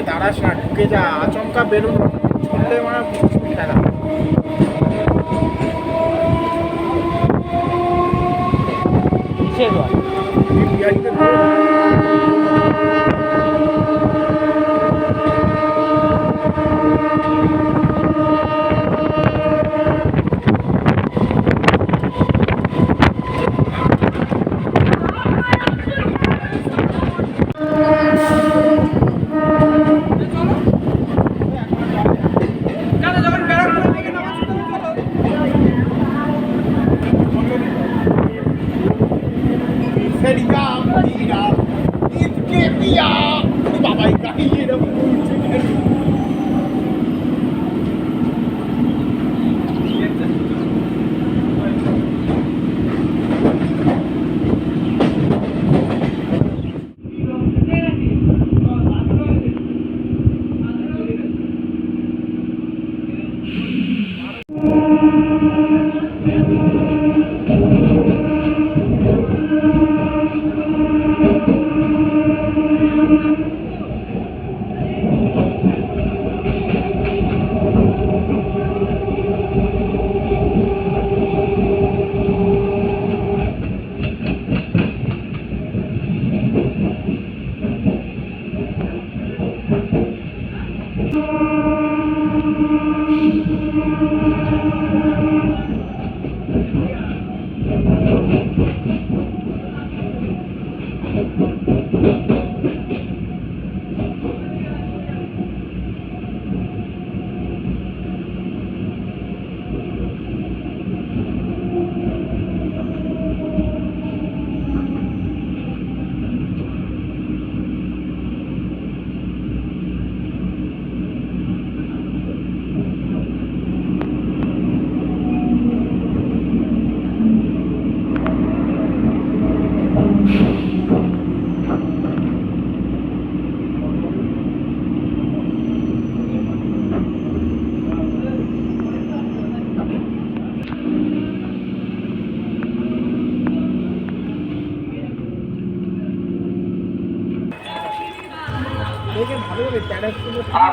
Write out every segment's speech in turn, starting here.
দাঁড়াস না, ঢুকে যা, আচমকা বেলুন ছুটলে মানে খেলা।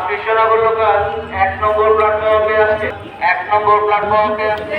কৃষ্ণনগর লোকাল 1 নম্বর প্ল্যাটফর্মে আসছে, 1 নম্বর প্ল্যাটফর্মে আসছে।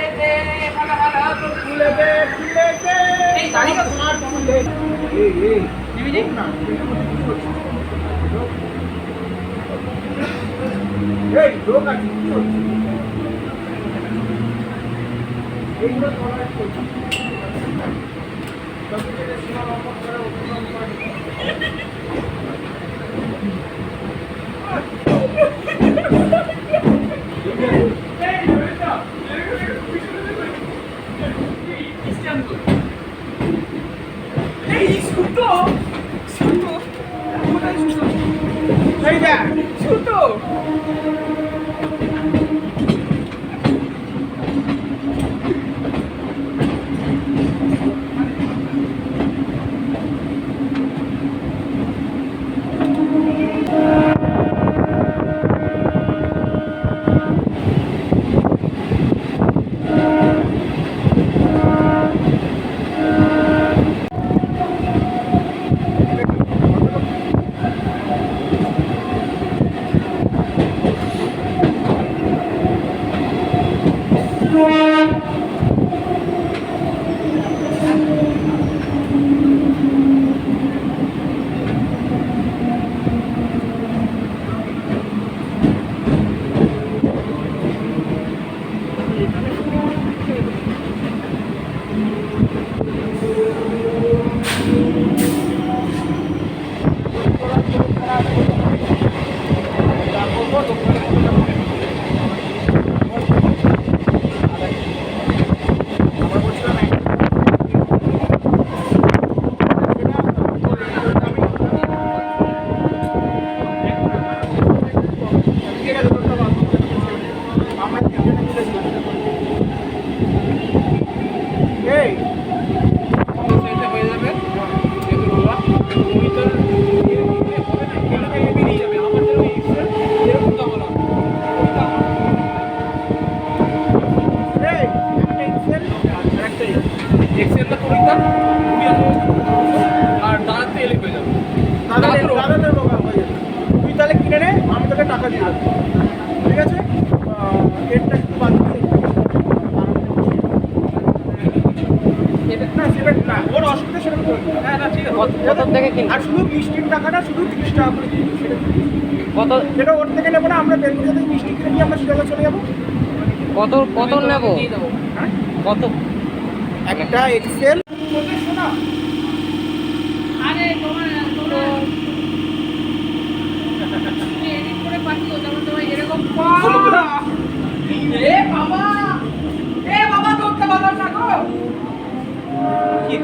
এরকম দাম না ওই দাম এই একটা এক্সেল আর একটা এক্সেলটা তোর দাম আর দাঁড়াতে এলে পেয়ে যাবে দাদাদের রোগা হয়ে যাবে। তুই তাহলে কিনে নে, আমি তোকে টাকা দিয়ে দেবো, ঠিক আছে? এরটা একটু বাদ দিয়ে না সেটা না, ওর অসুবিধা সেটা করবে না। হ্যাঁ না ঠিক আছে কত থেকে কিনবো? আর শুধু মিষ্টির টাকাটা শুধু 30 টাকা করে দিবি, সেটা কত সেটা ওর থেকে নেবো না, আমরা বেলগুলো থেকে মিষ্টি কিনে নিয়ে আমরা সেটা চলে যাবো। কত নেব? হ্যাঁ কত? একটা এক্সেল শোনা আরে তোমার তুমি এডিট করে পাঠিও, যেমন তোমার এরকম এ বাবা তোর তো বাবা থাকো কি